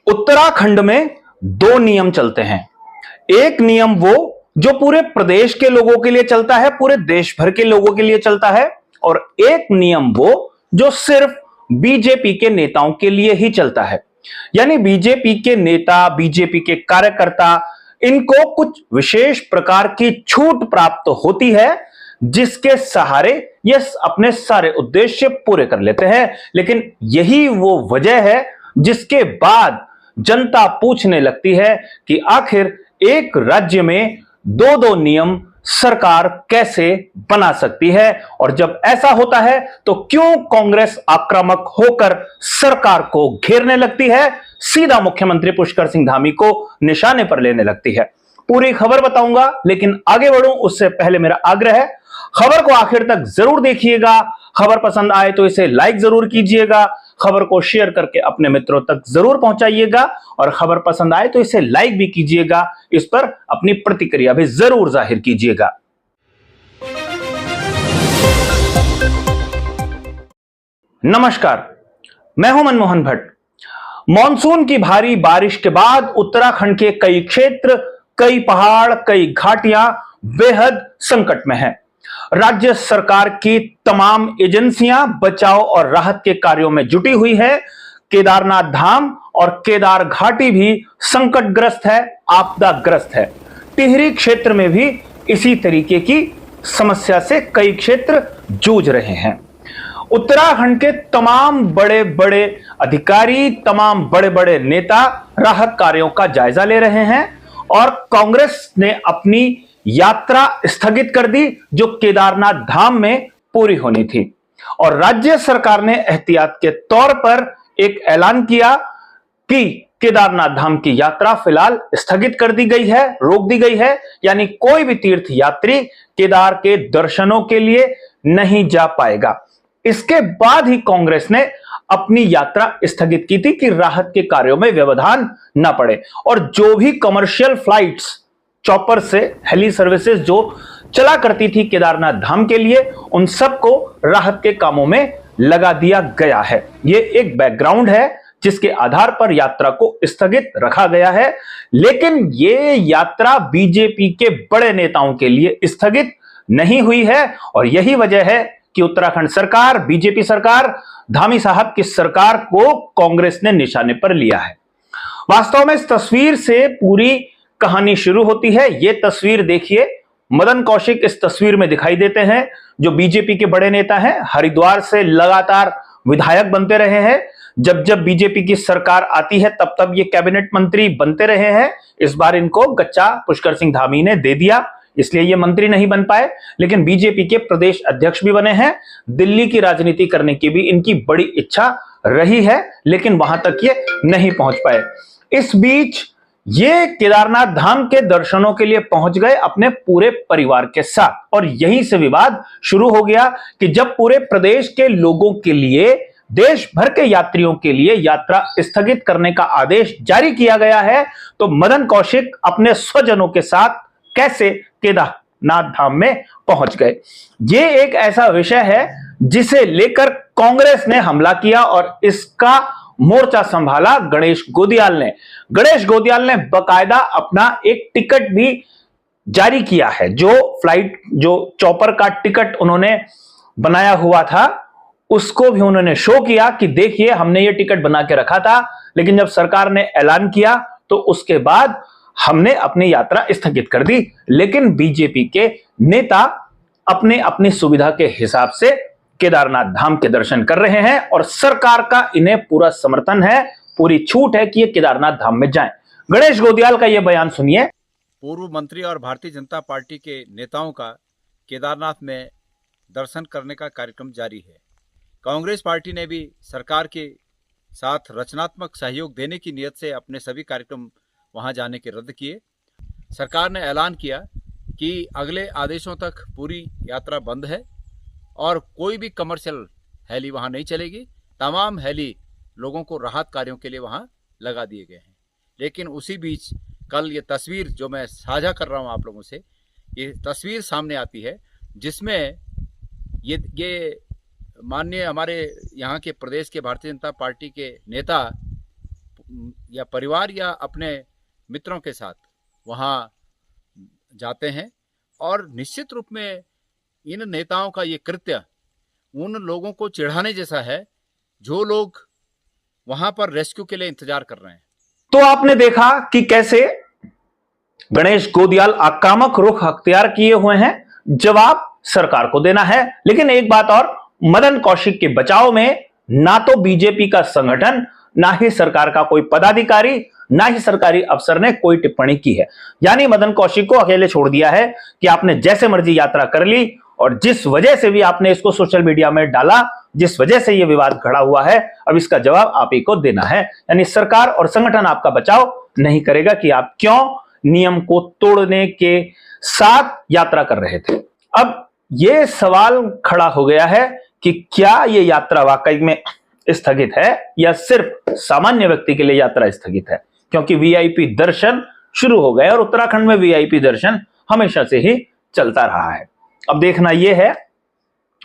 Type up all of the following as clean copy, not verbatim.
उत्तराखंड में दो नियम चलते हैं। एक नियम वो जो पूरे प्रदेश के लोगों के लिए चलता है, पूरे देश भर के लोगों के लिए चलता है, और एक नियम वो जो सिर्फ बीजेपी के नेताओं के लिए ही चलता है। यानी बीजेपी के नेता, बीजेपी के कार्यकर्ता, इनको कुछ विशेष प्रकार की छूट प्राप्त होती है जिसके सहारे ये अपने सारे उद्देश्य पूरे कर लेते हैं। लेकिन यही वो वजह है जिसके बाद जनता पूछने लगती है कि आखिर एक राज्य में दो दो नियम सरकार कैसे बना सकती है, और जब ऐसा होता है तो क्यों कांग्रेस आक्रामक होकर सरकार को घेरने लगती है, सीधा मुख्यमंत्री पुष्कर सिंह धामी को निशाने पर लेने लगती है। पूरी खबर बताऊंगा, लेकिन आगे बढ़ूं उससे पहले मेरा आग्रह है, खबर को आखिर तक जरूर देखिएगा। खबर पसंद आए तो इसे लाइक जरूर कीजिएगा, खबर को शेयर करके अपने मित्रों तक जरूर पहुंचाइएगा, और खबर पसंद आए तो इसे लाइक भी कीजिएगा, इस पर अपनी प्रतिक्रिया भी जरूर जाहिर कीजिएगा। नमस्कार, मैं हूं मनमोहन भट्ट। मॉनसून की भारी बारिश के बाद उत्तराखंड के कई क्षेत्र, कई पहाड़, कई घाटियां बेहद संकट में हैं। राज्य सरकार की तमाम एजेंसियां बचाव और राहत के कार्यों में जुटी हुई है। केदारनाथ धाम और केदार घाटी भी संकटग्रस्त है, आपदाग्रस्त है। टिहरी क्षेत्र में भी इसी तरीके की समस्या से कई क्षेत्र जूझ रहे हैं। उत्तराखंड के तमाम बड़े बड़े अधिकारी, तमाम बड़े बड़े नेता राहत कार्यों का जायजा ले रहे हैं, और कांग्रेस ने अपनी यात्रा स्थगित कर दी जो केदारनाथ धाम में पूरी होनी थी। और राज्य सरकार ने एहतियात के तौर पर एक ऐलान किया कि केदारनाथ धाम की यात्रा फिलहाल स्थगित कर दी गई है, रोक दी गई है। यानी कोई भी तीर्थ यात्री केदार के दर्शनों के लिए नहीं जा पाएगा। इसके बाद ही कांग्रेस ने अपनी यात्रा स्थगित की थी कि राहत के कार्यों में व्यवधान न पड़े, और जो भी कमर्शियल फ्लाइट्स, चॉपर से हेली सर्विसेज जो चला करती थी केदारनाथ धाम के लिए, उन सबको राहत के कामों में लगा दिया गया है। यह एक बैकग्राउंड है जिसके आधार पर यात्रा को स्थगित रखा गया है। लेकिन यह यात्रा बीजेपी के बड़े नेताओं के लिए स्थगित नहीं हुई है, और यही वजह है कि उत्तराखंड सरकार, बीजेपी सरकार, धामी साहब की सरकार को कांग्रेस ने निशाने पर लिया है। वास्तव में इस तस्वीर से पूरी कहानी शुरू होती है। यह तस्वीर देखिए, मदन कौशिक इस तस्वीर में दिखाई देते हैं, जो बीजेपी के बड़े नेता हैं, हरिद्वार से लगातार विधायक बनते रहे हैं। जब जब बीजेपी की सरकार आती है तब तब ये कैबिनेट मंत्री बनते रहे हैं। इस बार इनको गच्चा पुष्कर सिंह धामी ने दे दिया, इसलिए ये मंत्री नहीं बन पाए, लेकिन बीजेपी के प्रदेश अध्यक्ष भी बने हैं। दिल्ली की राजनीति करने की भी इनकी बड़ी इच्छा रही है, लेकिन वहां तक ये नहीं पहुंच पाए। इस बीच ये केदारनाथ धाम के दर्शनों के लिए पहुंच गए अपने पूरे परिवार के साथ, और यहीं से विवाद शुरू हो गया कि जब पूरे प्रदेश के लोगों के लिए, देश भर के यात्रियों के लिए यात्रा स्थगित करने का आदेश जारी किया गया है, तो मदन कौशिक अपने स्वजनों के साथ कैसे केदारनाथ धाम में पहुंच गए। ये एक ऐसा विषय है जिसे लेकर कांग्रेस ने हमला किया, और इसका मोर्चा संभाला गणेश गोदियाल ने। गणेश गोदियाल ने बकायदा अपना एक टिकट भी जारी किया है, जो चॉपर का टिकट उन्होंने बनाया हुआ था, उसको भी उन्होंने शो किया कि देखिए हमने ये टिकट बना के रखा था, लेकिन जब सरकार ने ऐलान किया तो उसके बाद हमने अपनी यात्रा स्थगित कर दी। लेकिन बीजेपी के नेता अपने अपनी सुविधा के हिसाब से केदारनाथ धाम के दर्शन कर रहे हैं, और सरकार का इन्हें पूरा समर्थन है, पूरी छूट है कि ये केदारनाथ धाम में जाएं। गणेश गोदियाल का यह बयान सुनिए। पूर्व मंत्री और भारतीय जनता पार्टी के नेताओं का केदारनाथ में दर्शन करने का कार्यक्रम जारी है। कांग्रेस पार्टी ने भी सरकार के साथ रचनात्मक सहयोग देने की नीयत से अपने सभी कार्यक्रम वहां जाने के रद्द किए। सरकार ने ऐलान किया कि अगले आदेशों तक पूरी यात्रा बंद है, और कोई भी कमर्शियल हेली वहां नहीं चलेगी। तमाम हेली लोगों को राहत कार्यों के लिए वहां लगा दिए गए हैं। लेकिन उसी बीच कल ये तस्वीर जो मैं साझा कर रहा हूं आप लोगों से, ये तस्वीर सामने आती है जिसमें ये माननीय हमारे यहाँ के प्रदेश के भारतीय जनता पार्टी के नेता या परिवार या अपने मित्रों के साथ वहाँ जाते हैं। और निश्चित रूप में इन नेताओं का ये कृत्य उन लोगों को चिढ़ाने जैसा है जो लोग वहां पर रेस्क्यू के लिए इंतजार कर रहे हैं। तो आपने देखा कि कैसे गणेश गोदियाल आक्रामक रुख अख्तियार किए हुए हैं, जवाब सरकार को देना है। लेकिन एक बात और, मदन कौशिक के बचाव में ना तो बीजेपी का संगठन, ना ही सरकार का कोई पदाधिकारी, ना ही सरकारी अफसर ने कोई टिप्पणी की है। यानी मदन कौशिक को अकेले छोड़ दिया है कि आपने जैसे मर्जी यात्रा कर ली, और जिस वजह से भी आपने इसको सोशल मीडिया में डाला, जिस वजह से यह विवाद खड़ा हुआ है, अब इसका जवाब आप ही को देना है। यानी सरकार और संगठन आपका बचाव नहीं करेगा कि आप क्यों नियम को तोड़ने के साथ यात्रा कर रहे थे। अब यह सवाल खड़ा हो गया है कि क्या यह यात्रा वाकई में स्थगित है या सिर्फ सामान्य व्यक्ति के लिए यात्रा स्थगित है, क्योंकि वीआईपी दर्शन शुरू हो गए और उत्तराखंड में वीआईपी दर्शन हमेशा से ही चलता रहा है। अब देखना यह है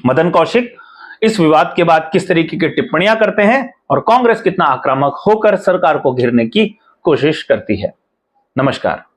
मदन कौशिक इस विवाद के बाद किस तरीके की टिप्पणियां करते हैं और कांग्रेस कितना आक्रामक होकर सरकार को घेरने की कोशिश करती है। नमस्कार।